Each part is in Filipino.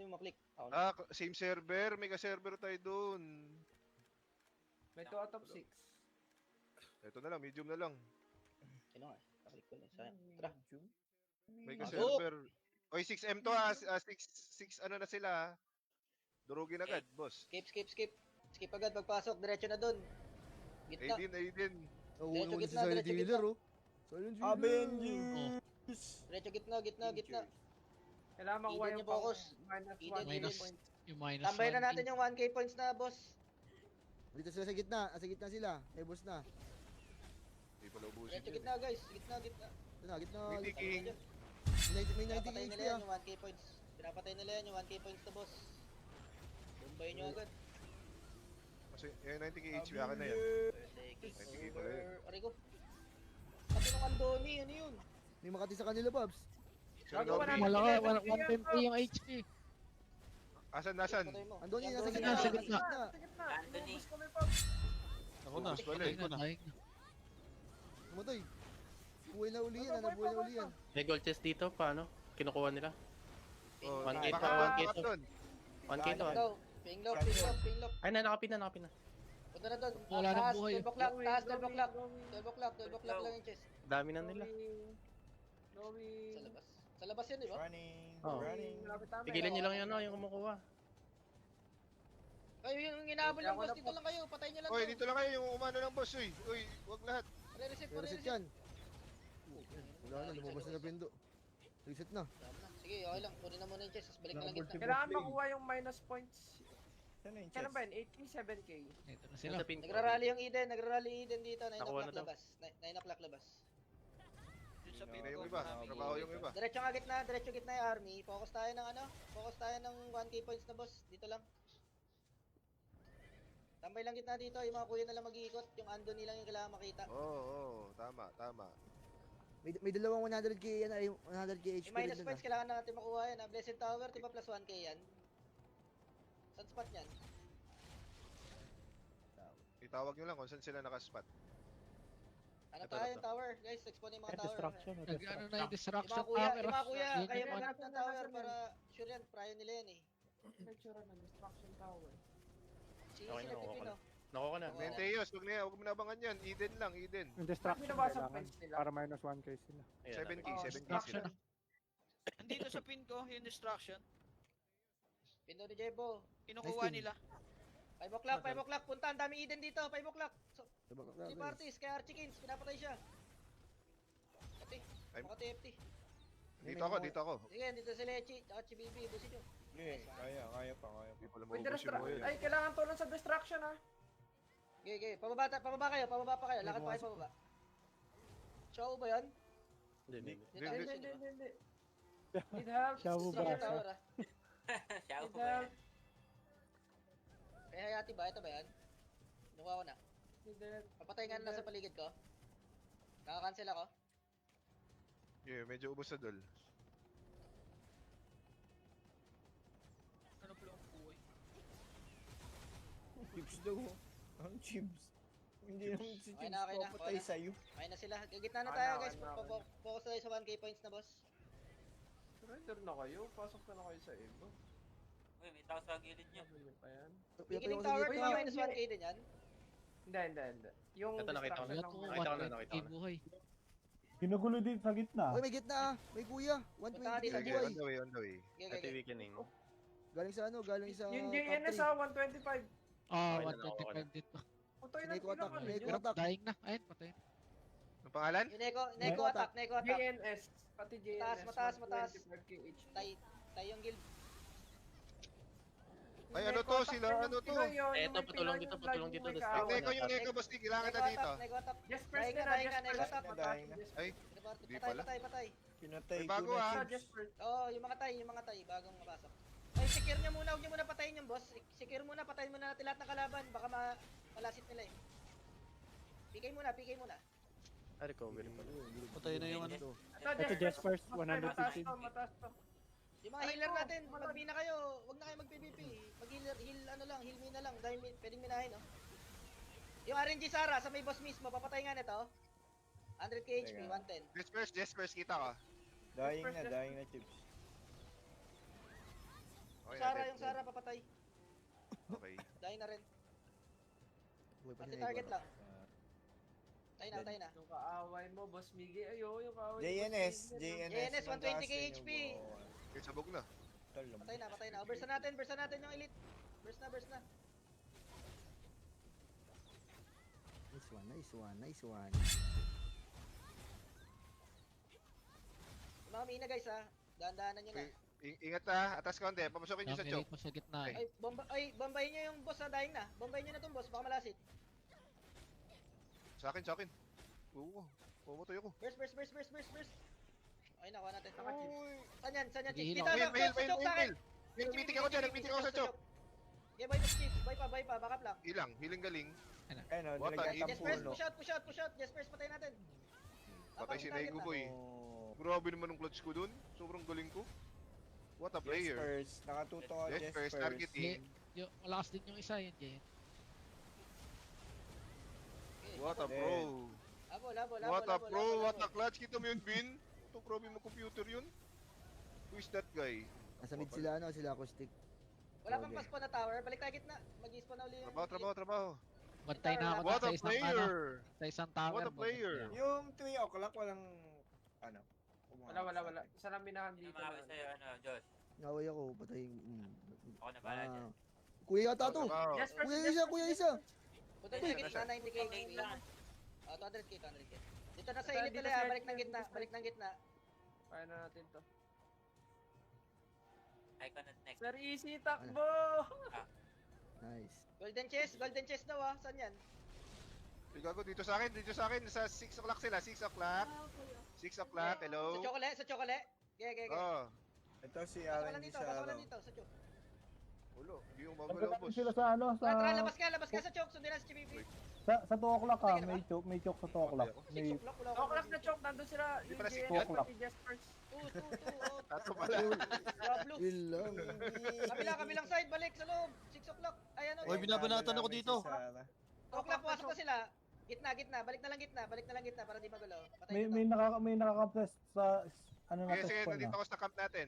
mo ma-click? Ako na. Ah, same server. May ka-server tayo dun. May 2 out of 6. Ito na lang, medium na lang. Sino nga? Pa-click ko na. Sayang. Tara. May ka-server. Oy, 6M to ha. 6 ano na sila ha. Durugin agad, boss. Skip. Skip agad pagpasok. Diretso na dun. Gitna. Aiden. Diretso Nauuna si gitna, Silent diretso Healer, gitna. oh. Silent Healer. Avengers! Diretso gitna. Kailangan makuha Eden yung yung focus. minus Eden, 1 Eden. points. Yung minus Tambay na 1K. natin yung 1k points na, boss. Dito sila sa gitna. Sa gitna sila. May boss na. Hindi pala ubusin Diretso yun. gitna, guys. Gitna. Ito na, gitna. May king. May 90 Pinapatay HP nila yan ah. yung 1k points. Pinapatay nila yan yung 1k points na, boss. Bumbay nyo agad. Kasi yung 90k HP akin na yan. Take 90k pala yun. over. Aray ko. Pati nung Andoni, ano yun? May makati sa kanila, Babs. Sino Gago, Nobby? wala- 110k yung HP. Asan? Patay mo. Andun yun, nasa Andoni gitna. Nasa Nasa gitna. gitna. Sa gitna. Anthony. Inubos kami, Pops. Ako na. Daig na, daig na. Namatay. Buhay na uli yan. Buhay na uli yan. May gold chest dito, paano? Kinukuha nila? Oh, 1K to, baka 1K baka to. dun. 1K to, Ping ah. low. Ping low. Ay, nakapin na. Punta na doon. Wala nang buhay. 12 o'clock. Taas 12 o'clock. Going. 12 o'clock. 12 o'clock lang yung chest. Dami na nila. Going. Sa labas. Sa labas yan, di ba? Running. Oh. Running. Malapit namin. Pigilan nyo lang yan, no, yung kumukuha. Ay, yung inaabol ng Ako boss, na dito po. lang kayo. Patay nyo lang Oy, to. dito lang kayo yung umano ng boss, uy. Uy, wag lahat. Re-reset mo, Reset re-reset. yan. Wala na, lumabas na Pendo. Reset na. Sige, okay lang. Kunin na muna yung chest. Tapos balik na lang kita. Kailangan makuha yung minus points. Saan yung Kailan chest? ba yun? 8K, 7K? Ito na sila. Sa pin ko. Nagrarally yung Eden. Nagrarally Eden dito. 9 Nakuha o'clock na daw. labas. 9 o'clock labas. Hindi yung iba. Trabaho yung iba. Diretso nga gitna. Diretso gitna yung army. Focus tayo ng ano? Focus tayo ng 1k points na boss. Dito lang. Tambay lang gitna dito. Yung mga kuya na lang mag-iikot. Yung Andoni lang yung kailangan makita. Oo. Tama. May dalawang 100k yan ay 100k HP Yung minus rin points na. kailangan natin makuha yan. Blessed Tower, diba plus 1k yan? Saan spot yan? Itawag nyo lang kung saan sila nakaspot. Ano Ito, tayo ito. yung tower? Guys, expone yung mga tower. Nag-ano na yung Yung distraction mga kuya, camera. yung mga kuya, Yun kayo yung maghanap ano. ng tower para sure yan, prayo nila yan eh. Picture ng destruction tower. Sige, Okay na, sila nakuha ko Pipino. na. Nakuha ko na. Oo. Menteos, huwag mo nabangan yan. Eden lang, Eden. Yung Bakit distraction binabasa ang kailangan points nila? para minus 1k sila. Ayan, 7k, Oh, 7k distraction sila. na. Andito sa pin ko, yung distraction. Pindo ni Jebo. Kinukuha Nice nila. 5 o'clock, 5 o'clock. Punta, ang dami Eden dito. 5 o'clock. So, Diba? 3 parties, kay Archie Kings. Pinapatay siya. Pati. Ay. Makati FT. Dito ako. Sige, dito si Lechi. Tsaka si Bibi. Busin nyo. Okay, kaya pa. Hindi pala Wait, maubos yung buhay. ay, kailangan tulong sa distraction ha. Okay. Pababa kayo. Pababa pa kayo. Lakad pa kayo pababa. Show ba yan? Hindi. Hindi. Need help. Siya mo Distraction ba? tower ah. Siya Need help. Kaya hayati ba? Ito ba yan? Nukuha ko na. Need help. Papatay nga na sa paligid ko. Nakakancel ako. Yeah, medyo ubos na dol. Ano pala ang buhay? Chips daw. Ang chips. Hindi naman si Okay chips na, okay na. papatay Okay na. sa'yo. Ayun na sila. Gagitna na Okay tayo na, guys. okay na. Focus tayo sa 1k points na boss. Surrender na kayo. Pasok na kayo sa Evo. Uy, may tao sa gilid niya. Sabi niyo pa yan. Beginning tower, di ba minus 1k din yan? Hindi. Yung Ito, nakita ko distraction na. ng Nakita ko na, 120k buhay. Ginugulo din sa gitna. Uy, may gitna ah. May kuya. Punta 120k ka dito, na Sige, buhay. on the way. Okay. Ito yung weakening. Galing sa ano, galing sa Yung top JNS 3. ha, 125. Ah, Okay na, nakuha ko na. 125 dito. Putoy na Neko attack, kailangan. Neko attack. Daig na. Ayun, patay. Ang pangalan? Yung Neko Neko attack. JNS. Pati JNS. Mataas. 125k each. Tay yung guild. Ay, ano to? Sila, ano to? Eto, patulong dito, patulong dito. Yung Neko, boss, kailangan na dito. Neko attack. Just first Daing na, na, just Neko first. attack. Daing na. Ay, Di pala. Patay. Pinatay May bago, ko na ah. chips. Just first. Oo, yung mga tay, bagong mapasok. Ay, secure nyo muna, huwag nyo muna patayin yung boss. Secure muna, patayin muna natin lahat ng kalaban. Baka malasit nila eh. PK muna. Ah, recovery pa. Patay na yung ano. Ito just first, 115. Mataas to. Yung mga healer natin, mag-mina kayo. Huwag na kayo mag-PvP. Heal me na lang. Dahil pwedeng minahin, no? Yung RNG Sara, sa may boss mismo, papatay nga nito. 100k HP, Teka. 110. Just first, kita ka. Dying na chips. Okay, papatay. Okay. Dying na rin. Buhay pa si Anti-target Nego. lang. Tayo na, tayo na. Yung kaaway mo, Boss Miggy. Ayo, yung kaaway JNS, Boss Miggy, JNS, 120 mataas HP. din yung ball. Okay, sabog na. Tol, lumabas. Patay na. Burst na natin yung elite. Burst na. Nice one. Mga mina guys ha. Dahan-dahanan nyo na. Okay. Ingat ha, atas konti. Papasukin nyo sa chok. Dominate mo sa gitna eh. Bombayin nyo yung boss ha, dying na. Bombayin nyo na tong boss, baka malasit. Sa akin. Oo. Pumutoy ako. Burst. Okay, nakuha natin. Uy! Saan yan, Chief? Nagihilo. Dito, Mail. sa chok sa akin. Meeting ako dyan, nag-meeting ako sa chok. Yeah, buy pa, backup lang. Ilang, hiling galing. Ayun o, What nilagyan a- Yes, ng first, puno. push out. Yes, first, patay natin. Patay si Nego boy. Oh. Grabe naman ang clutch ko dun. Sobrang galing ko. What a player. Jespers, nakatuto ka Jespers, Jespers. targeting. Yung malakas din yung isa yun, Jay. What a Then, pro. What a pro. What a clutch. Kita mo yun, Bin? Ito, probe mo computer yun. Who is that guy? Nasa mid sila, sila acoustic. Wala pang paspawn na tower, balik tayo gitna. Mag-spawn na uli yung... Trabaho. Bantay na ako What sa a isang player. sa isang tower. What a player. Yung 3 o'clock, walang, ano, Wala. Isa lang binahan dito. Sinabi sa'yo, Josh. Naway ako, patay. Ako na pala dyan. Kuya yata to. Trabaho. Kuya isa. Punta nyo sa gitna, 90k. 200k. Dito na sa elite nila ha, balik ng gitna. Kaya na natin to. Icon at next. Sir Easy, takbo! Nice. Golden chest daw ha, saan yan? Gago, dito sa akin. Sa 6 o'clock sila, 6 o'clock. 6 o'clock, hello. Sa chocolate. Ge. Oh, Ito si Pasok RNG dito, sa pasok ano. dito, sa chok. ulo. Hindi yung magalaw, Pagkatapos boss. sila sa ano, sa... Tara, labas ka sa chok, sundin na sa Chibibi. Sa 2 o'clock Sige na ba? may choke sa 2 o'clock. 6 May o'clock, wala Oh, class na choke, nandun sila. Di Yung pala si JNS, Kuya. pati Jespers. 2, Tato pala. blue. Yun lang. Kabilang side, balik sa loob. 6 o'clock. Ay ano, Oy, binabanatan ako dito. 2 o'clock, pasok na sila. Gitna, balik na lang gitna para di magalaw. Patay may na. may nakaka-press sa ano na Sige, test nandito na. ako sa camp natin.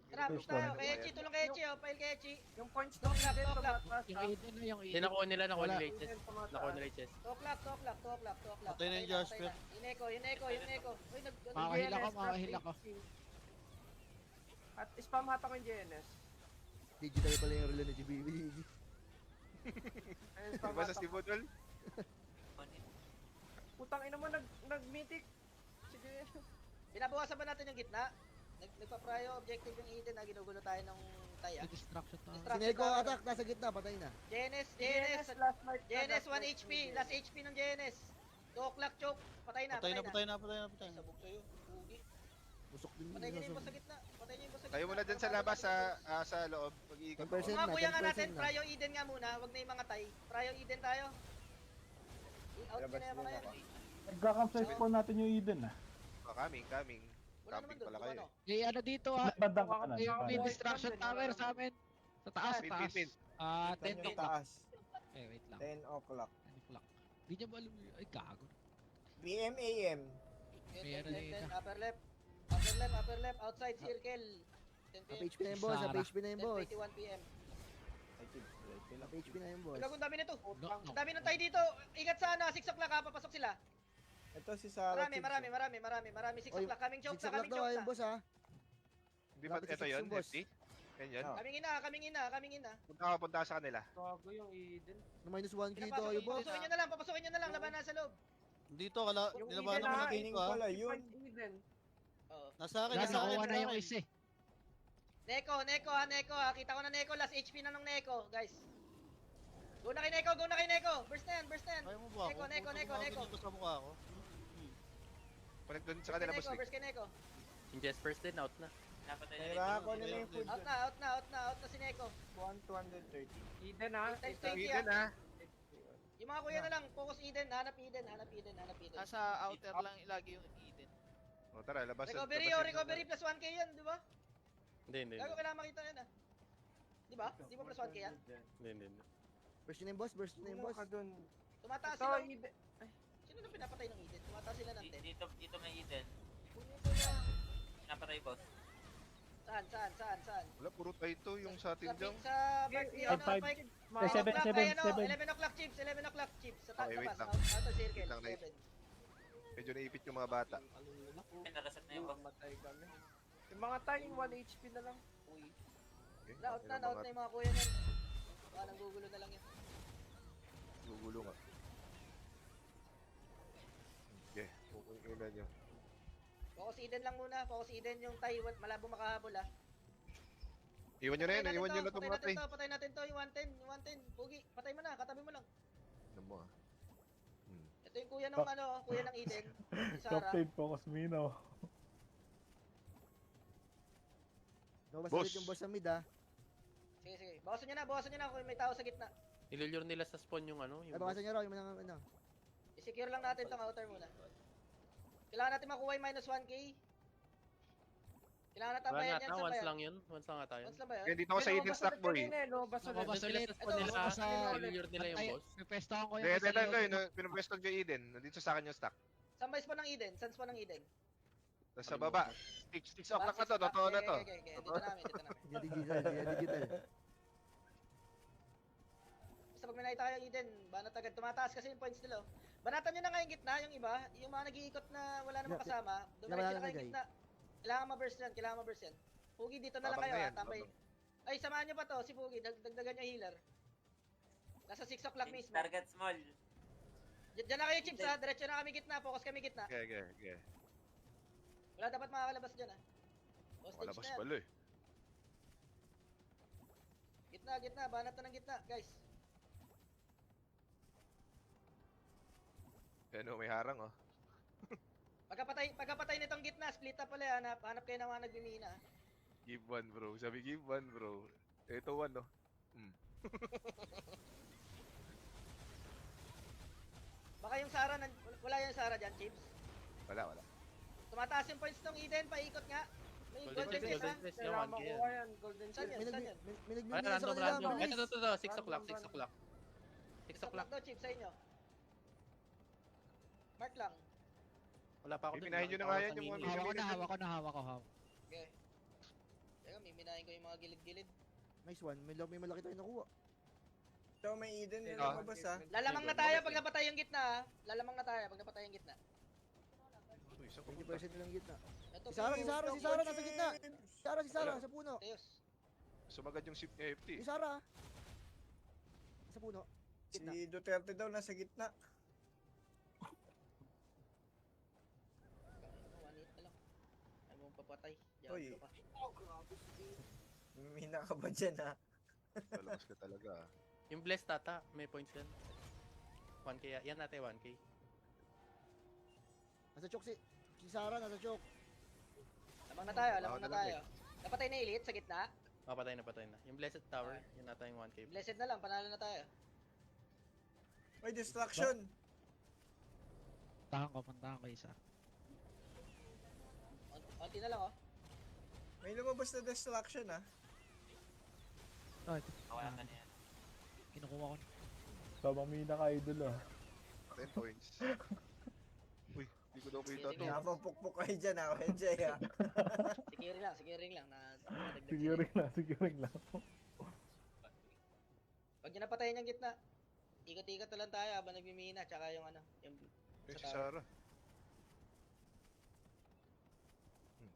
Tara, Push push tayo. down. Kay Echi, tulong kay Echi, file kay Echi. Yung points Talk doon lang, din, talk lang. tumataas Yung ha. Aiden na yung Hindi Aiden. nakuha nila, nakuha Wala. nila yung chest. Nakuha nila yung chest. 2 o'clock. Patay na yung Jasper. Ineko. Uy, Makahil ako, makahil ako. At spam hatak yung JNS. Digital pala yung relo ni GBB. Ayun, Di spam ba sa hatak. Steve Odol? Putang ina mo, nag-mythic. Sige. Binabawasan ba natin yung gitna? Nagpa-prio objective yung Eden na ginugulo tayo ng taya. May distraction to. Distraction. Si Neko attack, nasa gitna, patay na. JNS, last night. JNS 1 HP, last HP ng JNS. 2 o'clock choke, patay na. Sabog sa'yo, pugi. Busok din Patay nyo na yun. yung boss sa gitna. Tayo muna dyan sa labas sa loob. Mag-iikot 10% ako. Mga na, kuya nga 10% natin, na. prio Eden nga muna, wag na yung mga tay. Prio Eden tayo. Out Labas na yung mga din yan. ako. Nagka-camp sa spawn natin yung Eden ah. Oh, coming. Wala naman Camping doon, pala di ba kayo no? May ano dito ah. Bandang kanan. May kanan. distraction tower sa amin. Sa taas, Pin, taas. pin. Ah, Ito 10 yung o'clock. taas. Wait lang. 10 o'clock. 10 o'clock. Di niya ba alam yun? Ay, gago. PM AM. May ano dito. Upper left, outside circle. 10 Up PM, HP na yung boss, up Sarah. HP na yung boss. 10:21 PM. Up HP na yung boss. Wala kung dami nito. No, no. Ang dami ng tayo dito. Ingat sana, 6 o'clock ha, papasok sila. Ito si Sarah. Marami. 6 Oy, o'clock, kaming choke 6 na, o'clock kaming daw choke yung na. boss ha. Di ba Lapit sa ito yun, section, boss. FT? Yan yun. Oh. Kaming ina. Punta ka sa kanila. Gago yung Eden. Na minus 1k to Pinapasok, yung boss. papasukin nyo na lang, laban na sa loob. Dito, kala, Yung nilabanan Eden ko na, na Pining dito ah. pala yun. Point Eden. Oo. Nasa akin, Wala, nasa akin, nakuha na nasa yung akin. isa eh. Neko ha. Kita ko na Neko, last HP na ng Neko, guys. Go na kay Neko. Burst na yan. Kaya mo ba ako? Neko. Dito sa mukha ko. Connect doon sa kanila, boss. Vic. Burst kay Neko. Yung Jespers din, out na. Napatay na Kaya dito. ako na yung food Out na si Neko. 230. Eden ha. Times Eden. 20 Eden ha. ah. Yung mga kuya na lang, focus Eden, hanap Eden. Nasa outer lang lagi yung Eden. O tara, labas. Recovery plus 1k yan, di ba? Hindi. Gago kailangan makita yan ah. Di ba? Di ba plus 1k yan? Hindi. Burst na yung boss, burst na yung boss. Ka dun. Tumataas Ito, sila. Eden. Sino na pinapatay ng Eden? Tumataas sila ng 10. Dito may Eden. Kunin ko na. Napatay boss. Saan? Wala, puro Taito yung sa atin dyan. Sa back ni Five, ano, five. Pike. Eh, seven, 11 o'clock chips, 11 o'clock chips. Sa Okay, wait labas, lang. outer circle, Wait lang, 7. Medyo naipit yung mga bata. Naraset na yung boss. Matay kami. Yung mga tayong 1 HP na lang. Uy. Okay? Naot na Ilang yung mga kuya niyan. Baka nanggugulo na lang yan. Gugulo nga. Okay, pupunin na nyo. Focus Eden lang muna, Focus Eden yung Taiwan, malabo makahabol ah. Iwan nyo na yan, iwan nyo na itong mga patay tay. patay natin to, yung 110. Pugi, patay mo na, katabi mo lang. Ano mo ah. Ito yung kuya ng kuya ng Eden. Si Sarah. Captain Focus Mino. Lumabas Boss. ulit yung boss sa mid ah. Sige. Bawasan nyo na kung may tao sa gitna. Nilulure nila sa spawn yung ano, Ay, yung bakasan nyo raw yung mga ano. I-secure lang natin tong outer muna. Kailangan natin makuha yung minus 1k. Kailangan natin Wala tambayan nga yan ta, sa once bayan. lang yun. Once lang ata yun. Once lang ba yan? Kaya dito ako sa Eden Stack boy. Lumabas ulit. Lumabas Nandun sila ulit. sa spawn nila. Lumabas sa- Nilulure nila yung Ay, boss. pipestahan ko Kaya yung ito, isa ito, pinupwesto ko yung Eden. Nandito sa akin yung stack. Saan ba yung spawn ng Eden? Saan spawn ng Eden? Tapos sa baba. 6 o'clock na to, totoo na to. Okay. Dito namin. Digital. Basta pag may nakita kayo Eden, banat agad. Tumataas kasi yung points nila. Banatan nyo na nga yung gitna, yung iba. Yung mga nag-iikot na wala namang kasama. Dumiretso na kayo yung gitna. Kailangan ma-burst yan. Pugi, dito na lang Babang kayo na ha. yan, Tambay. babang. Ay, samahan nyo pa to. Si Pugi, dagdagan nyo healer. Nasa 6 o'clock mismo. Target small. Diyan na kayo, Chips ha. Diretso na kami gitna. Focus kami gitna. Okay. Wala dapat makakalabas dyan ha. Hostage Malabas na yan. pala eh. Gitna. Banat na ng gitna, guys. Ano, may harang oh. Pagkapatay nitong gitna, split up pala. Hanap kayo ng mga nagmimina. Give one bro. Sabi give one bro. Ito one no. Baka yung Sarah, wala yung Sarah dyan, Chips. Wala. Tumataas yung points ng Eden, paikot nga. May golden face ha. Face yung Kailangan 1K yan. makuha yan. Golden Saan chest. yan? Saan yan? May Ay, nagbibigay sa kanila. random. Bilis. Ito, 6 o'clock, 6 o'clock. 6 Stop o'clock. lang daw, Chips, sa inyo. Mark lang. Wala pa ako dun. Pipinahin nyo na nga yan yung mga Hawak ko na. Okay. Teka, miminahin ko yung mga gilid-gilid. Nice one. May malaki tayo nakuha. So may Eden yun Ah. lumabas ha. Lalamang na tayo pag napatay yung gitna ha. Lalamang na tayo pag napatay yung gitna. 20% lang gitna. Ito, Si Sarah nasa gitna. Si Sarah sa puno. Teos. Sumagad yung ship ni FT. Si Sarah. Sa puno. Si Gitna. Duterte daw nasa gitna. Manit na lang. Ay mo papatay. Uy. Diyan ka. Mina ka ba dyan ha? Malakas ka talaga ah. Yung blessed tata, may points yan. 1K, yan natin 1K. Nasa chok si Sarah nasa chok. Lamang na tayo. Ako na lang eh. Napatay na elite sa gitna. Patay na. Yung blessed tower, yan natin yung 1K. Blessed na lang, panalo na tayo. May distraction. Puntahan ko isa. Konti na lang oh. May lumabas na distraction ha. Oh, ito. Wala ka na yan. Kinukuha ko na. Sabang Mina ka idol ah. 10 points. Uy, di ko daw kita to. Habang pukpuk kayo dyan ha, Wenjay ha. Securing lang. Securing lang. Pag nyo napatayin yung gitna, ikot-ikot na lang tayo habang nagmimina, tsaka yung ano, yung Eh, sa si tower. Sarah.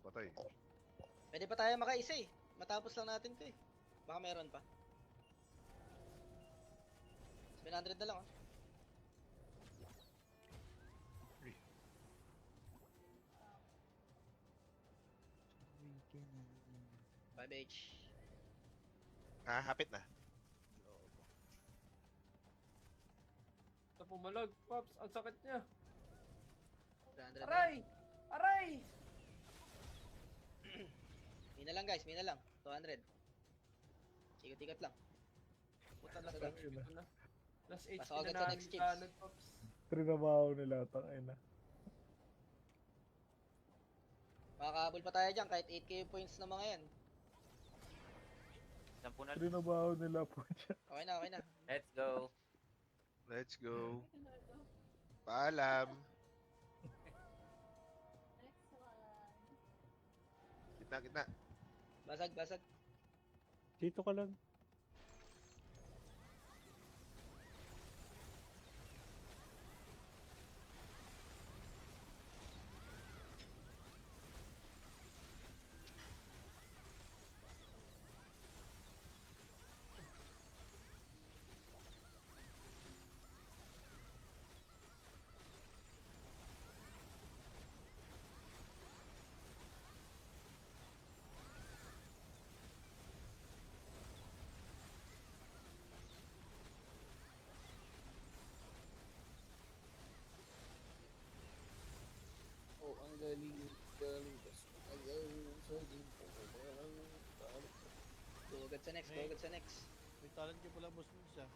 Patay. Pwede pa tayo makaisa eh. Matapos lang natin to eh. Baka meron pa. 700 na lang oh. Uy. Bye, H. Ah, hapit na. Ito pumalag, Pops. Ang sakit niya. 700 na. Aray! Mina lang guys, mina lang. 200. Ikot-ikot lang. Puta na Pasok. na. Last HP Pasok agad na sa namin next chips. tanod, Pops. Trinabaho nila. Tangay na. Makakahabol pa tayo dyan kahit 8k yung points ng mga yan. Sampu na. Trinabaho nila po dyan. Okay na. Let's go. Let's go. Paalam. Gitna. Basag, basag. Dito ka lang. Oh, ang galing. Galing. Ang galing. Galing. Go agad sa next, go agad sa next. May talent ka pala, boss mo siya.